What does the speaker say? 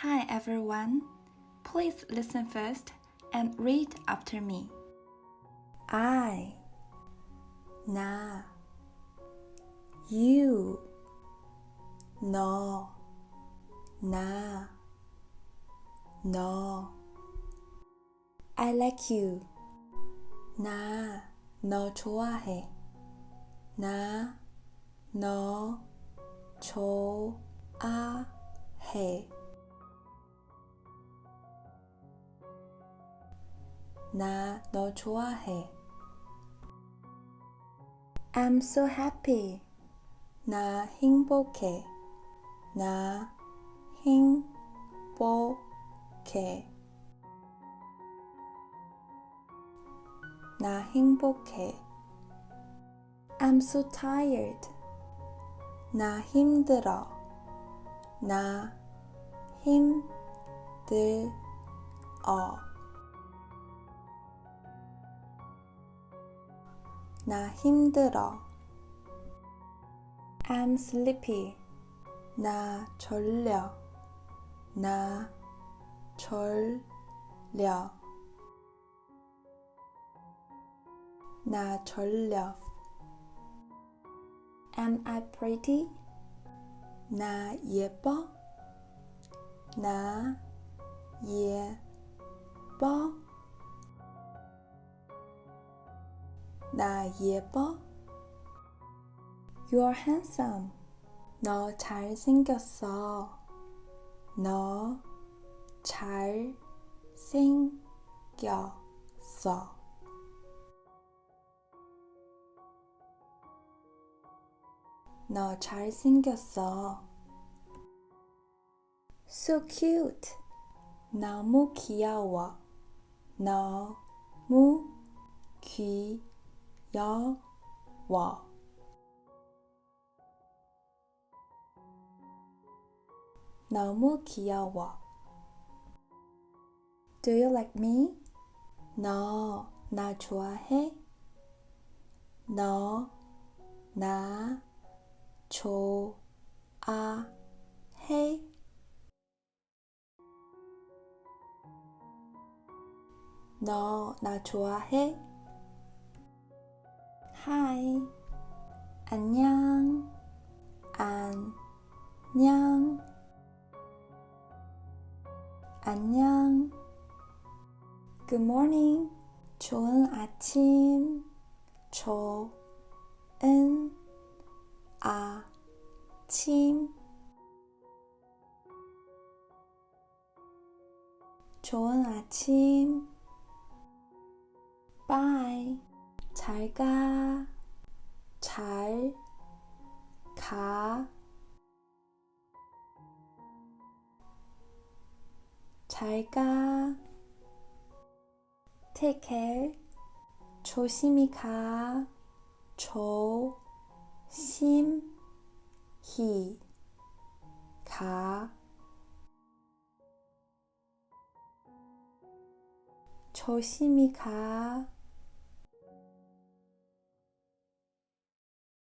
Hi everyone. Please listen first and read after me. I, 나, you, 너, 나, 너. I like you. 나, 너 좋아해. 나, 너 좋아해. 나 너 좋아해. I'm so happy. 나 행복해. 나 행복해. 나 행복해. I'm so tired. 나 힘들어. 나 힘들어. 나 힘들어. I'm sleepy. 나 졸려. 나 졸려. 나 졸려. Am I pretty? 나 예뻐? 나 예뻐? 나 예뻐? You're handsome. 너 잘생겼어. 너 잘생겼어. 너 잘생겼어. So cute. 너무 귀여워. 너무 귀여워. 너무 귀여워. Do you like me? 너 나 좋아해? 너 나 좋아해? 너 나 좋아해? Hi. 안녕. 안녕. 안녕. Good morning. 좋은 아침. 좋은 아침. 좋은 아침. Bye. 잘 가. 잘 가. 잘 가. Take care. 조심히 가. 조심히 가. 조심히 가.